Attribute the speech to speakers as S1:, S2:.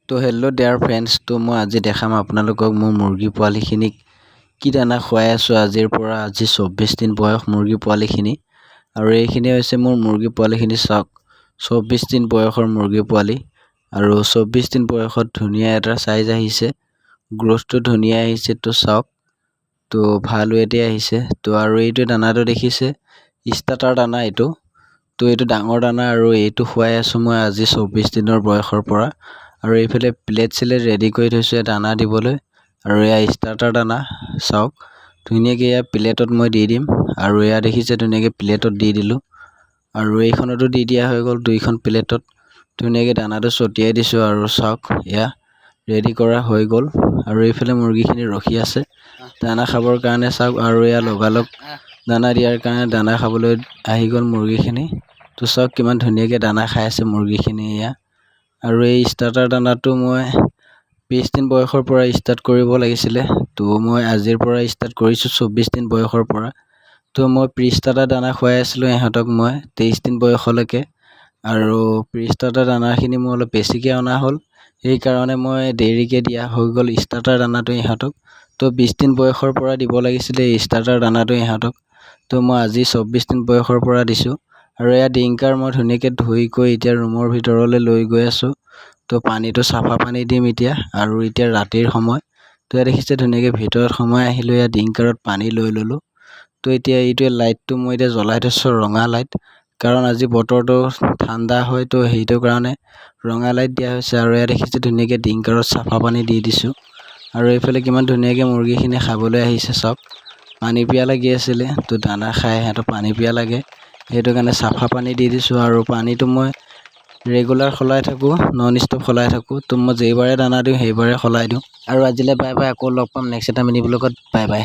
S1: তো hello' dear friends, তো মই আজি দেখাম আপোনালোকক মোৰ মুৰ্গী পোৱালিখিনিক কি দানা খুৱাই আছোঁ। আজি 24 দিন বয়স মুৰ্গী পোৱালিখিনি, আৰু এইখিনি হৈছে মোৰ মুৰ্গী পোৱালিখিনি। চাওক, 24 দিন বয়সৰ মুৰ্গী পোৱালি, আৰু 24 দিন বয়সত ধুনীয়া এটা চাইজ আহিছে, গ্ৰ'থটো ধুনীয়া আহিছে। তো চাওক, তো ভাল ৱেটে আহিছে। তো আৰু এইটো দানাটো দেখিছে, ষ্টাৰ্টাৰ দানা এইটো। তো এইটো ডাঙৰ দানা, আৰু এইটো খুৱাই আছোঁ মই আজি 24 দিনৰ বয়সৰ পৰা। আৰু এইফালে প্লেট ৰেডি কৰি থৈছোঁ দানা দিবলৈ, আৰু এয়া ষ্টাৰ্টাৰ দানা। চাওক ধুনীয়াকৈ এয়া প্লেটত মই দি দিম, আৰু এয়া দেখিছে ধুনীয়াকৈ প্লেটত দি দিলোঁ, আৰু এইখনতো দি দিয়া হৈ গ'ল। দুইখন প্লেটত ধুনীয়াকৈ দানাটো ছটিয়াই দিছোঁ, আৰু চাওক এয়া ৰেডি কৰা হৈ গ'ল। আৰু এইফালে মুৰ্গীখিনি ৰখি আছে দানা খাবৰ কাৰণে। চাওক, আৰু এয়া লগালগ দানা দিয়াৰ কাৰণে দানা খাবলৈ আহি গ'ল মুৰ্গীখিনি। তো চাওক কিমান ধুনীয়াকৈ দানা খাই আছে মুৰ্গীখিনি এয়া। আৰু এই ষ্টাৰ্টাৰ দানাটো মই 20 দিন বয়সৰ পৰা ষ্টাৰ্ট কৰিব লাগিছিলে, তো মই আজিৰ পৰা ষ্টাৰ্ট কৰিছোঁ 24 দিন বয়সৰ পৰা। তো মই প্ৰি ষ্টাৰ্টাৰ দানা খুৱাই আছিলোঁ ইহঁতক মই 23 দিন বয়সলৈকে, আৰু প্ৰি ষ্টাৰ্টাৰ দানাখিনি মোৰ অলপ বেছিকৈ অনা হ'ল, সেইকাৰণে মই দেৰিকৈ দিয়া হৈ গ'ল ষ্টাৰ্টাৰ দানাটো ইহঁতক। তো 20 দিন বয়সৰ পৰা দিব লাগিছিলে ষ্টাৰ্টাৰ দানাটো ইহঁতক, তো মই আজি 24 দিন বয়সৰ পৰা দিছোঁ। আৰু এয়া ডিংকাৰ মই ধুনীয়াকৈ ধুই কৰি এতিয়া ৰুমৰ ভিতৰলৈ লৈ গৈ আছোঁ। তো পানীটো চাফা পানী দিম এতিয়া, আৰু এতিয়া ৰাতিৰ সময়। তো এয়া দেখিছে ধুনীয়াকৈ ভিতৰত সোমাই আহিলোঁ, এয়া ডিংকাৰত পানী লৈ ল'লোঁ। তো এতিয়া এইটোৱে লাইটটো মই এতিয়া জ্বলাই থৈছোঁ, ৰঙা লাইট, কাৰণ আজি বতৰটো ঠাণ্ডা হয়, তো সেইটো কাৰণে ৰঙা লাইট দিয়া হৈছে। আৰু এয়া দেখিছে ধুনীয়াকৈ ডিংকাৰত চাফা পানী দি দিছোঁ, আৰু এইফালে কিমান ধুনীয়াকৈ মুৰ্গীখিনি খাবলৈ আহিছে। চাওক, পানী পিয়াহ লাগি আছিলে, তো দানা খাই সিহঁতৰ পানী পিয়াহ লাগে, সেইটো কাৰণে চাফা পানী দি দিছোঁ। আৰু পানীটো মই ৰেগুলাৰ সলাই থাকোঁ, নন ষ্টপ সলাই থাকোঁ। তো মই যেইবাৰে দানা দিওঁ সেইবাৰে সলাই দিওঁ। আৰু আজিলৈ বাই বাই, আকৌ লগ পাম নেক্সট এটা মিনি ব্লগত। Bye bye.